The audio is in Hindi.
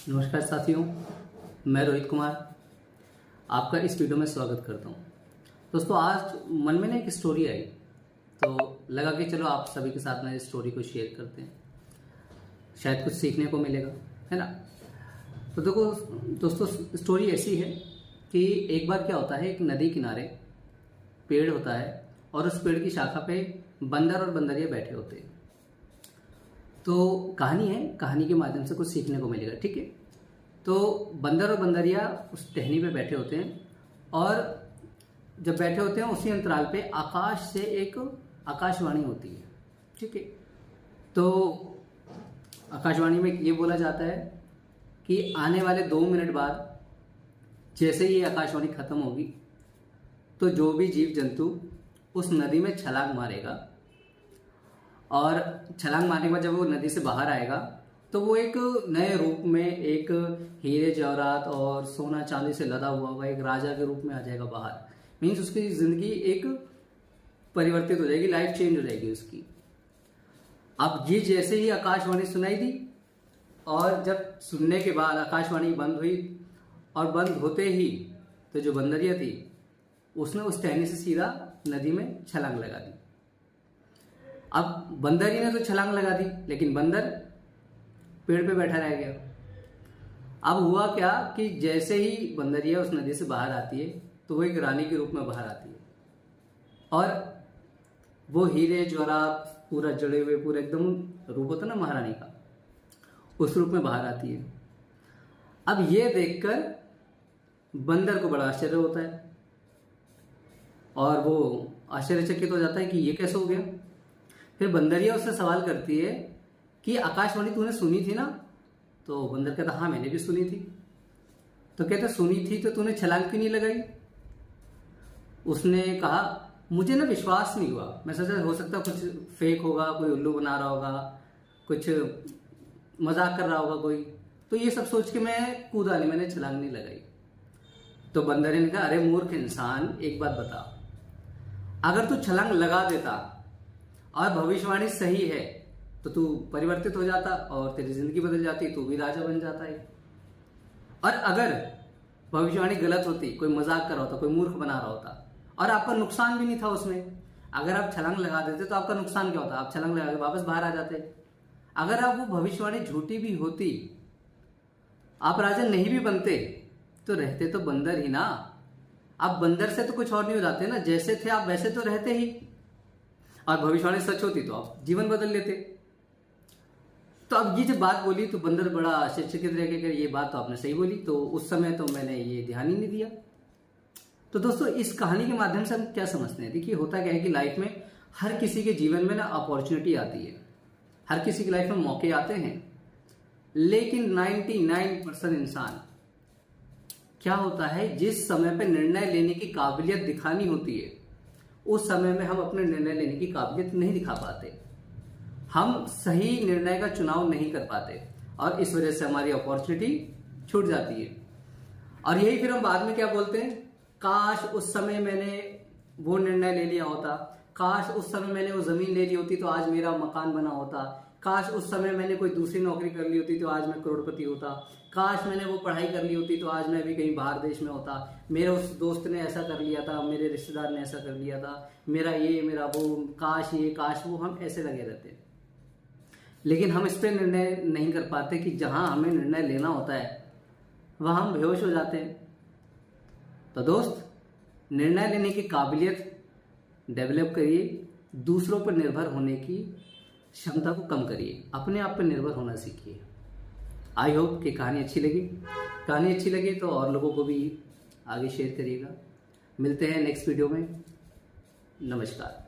नमस्कार साथियों, मैं रोहित कुमार आपका इस वीडियो में स्वागत करता हूं। दोस्तों, आज मन में ना एक स्टोरी आई तो लगा कि चलो आप सभी के साथ में इस स्टोरी को शेयर करते हैं, शायद कुछ सीखने को मिलेगा, है ना। तो देखो दोस्तों, स्टोरी ऐसी है कि एक बार क्या होता है, एक नदी किनारे पेड़ होता है और उस पेड़ की शाखा पे बंदर और बंदरिया बैठे होते हैं। तो कहानी है, कहानी के माध्यम से कुछ सीखने को मिलेगा, ठीक है। तो बंदर और बंदरिया उस टहनी पे बैठे होते हैं और जब बैठे होते हैं उसी अंतराल पे आकाश से एक आकाशवाणी होती है, ठीक है। तो आकाशवाणी में ये बोला जाता है कि आने वाले 2 मिनट बाद जैसे ही ये आकाशवाणी खत्म होगी तो जो भी जीव जंतु उस नदी में छलांग मारेगा और छलांग मारने के बाद जब वो नदी से बाहर आएगा तो वो एक नए रूप में, एक हीरे जवाहरात और सोना चांदी से लदा हुआ एक राजा के रूप में आ जाएगा बाहर। मीन्स उसकी जिंदगी एक परिवर्तित हो जाएगी, लाइफ चेंज हो जाएगी उसकी। अब ये जैसे ही आकाशवाणी सुनाई दी और जब सुनने के बाद आकाशवाणी बंद हुई और बंद होते ही तो जो बंदरिया थी उसने उस टहनी से सीधा नदी में छलांग लगा दी। अब बंदरी ने तो छलांग लगा दी लेकिन बंदर पेड़ पे बैठा रह गया। अब हुआ क्या कि जैसे ही बंदरिया उस नदी से बाहर आती है तो वो एक रानी के रूप में बाहर आती है और वो हीरे जवाहरात पूरा जड़े हुए, पूरा एकदम रूप होता ना महारानी का, उस रूप में बाहर आती है। अब ये देखकर बंदर को बड़ा आश्चर्य होता है और वो आश्चर्यचकित हो जाता है कि ये कैसे हो गया। फिर बंदरिया उससे सवाल करती है कि आकाशवाणी तूने सुनी थी ना? तो बंदर कहता हाँ मैंने भी सुनी थी। तो कहता सुनी थी तो तूने छलांग क्यों नहीं लगाई? उसने कहा मुझे ना विश्वास नहीं हुआ, मैं सोचा हो सकता कुछ फेक होगा, कोई उल्लू बना रहा होगा, कुछ मजाक कर रहा होगा कोई, तो ये सब सोच के मैं कूदा नहीं, मैंने छलांग नहीं लगाई। तो बंदर ने कहा अरे मूर्ख इंसान, एक बात बता, अगर तू छलांग लगा देता और भविष्यवाणी सही है तो तू परिवर्तित हो जाता और तेरी जिंदगी बदल जाती, तू भी राजा बन जाता है। और अगर भविष्यवाणी गलत होती, कोई मजाक कर रहा होता, कोई मूर्ख बना रहा होता और आपका नुकसान भी नहीं था उसमें, अगर आप छलांग लगा देते तो आपका नुकसान क्या होता? आप छलांग लगा के वापस बाहर आ जाते। अगर आप वो भविष्यवाणी झूठी भी होती, आप राजा नहीं भी बनते तो रहते तो बंदर ही ना। आप बंदर से तो कुछ और नहीं हो जाते ना, जैसे थे आप वैसे तो रहते ही। और भविष्यवाणी सच होती तो आप जीवन बदल लेते। तो अब ये जब बात बोली तो बंदर बड़ा आश्चर्यचकित रह गया, ये बात तो आपने सही बोली, तो उस समय तो मैंने ये ध्यान ही नहीं दिया। तो दोस्तों, इस कहानी के माध्यम से हम क्या समझते हैं? देखिए होता क्या है कि लाइफ में हर किसी के जीवन में ना अपॉर्चुनिटी आती है, हर किसी की लाइफ में मौके आते हैं, लेकिन 99% इंसान क्या होता है, जिस समय पे निर्णय लेने की काबिलियत दिखानी होती है उस समय में हम अपने निर्णय लेने की काबिलियत नहीं दिखा पाते, हम सही निर्णय का चुनाव नहीं कर पाते और इस वजह से हमारी अपॉर्चुनिटी छूट जाती है। और यही फिर हम बाद में क्या बोलते हैं, काश उस समय मैंने वो निर्णय ले लिया होता, काश उस समय मैंने वो जमीन ले ली होती तो आज मेरा मकान बना होता, काश उस समय मैंने कोई दूसरी नौकरी कर ली होती तो आज मैं करोड़पति होता, काश मैंने वो पढ़ाई कर ली होती तो आज मैं भी कहीं बाहर देश में होता, मेरे उस दोस्त ने ऐसा कर लिया था, मेरे रिश्तेदार ने ऐसा कर लिया था, मेरा ये मेरा वो, काश ये काश वो, हम ऐसे लगे रहते हैं। लेकिन हम इस पर निर्णय नहीं कर पाते कि जहां हमें निर्णय लेना होता है वहां हम बेहोश हो जाते हैं। तो दोस्त, निर्णय लेने की काबिलियत डेवलप करिए, दूसरों पर निर्भर होने की क्षमता को कम करिए, अपने आप पर निर्भर होना सीखिए। आई होप कि कहानी अच्छी लगी। कहानी अच्छी लगी तो और लोगों को भी आगे शेयर करिएगा। मिलते हैं नेक्स्ट वीडियो में। नमस्कार।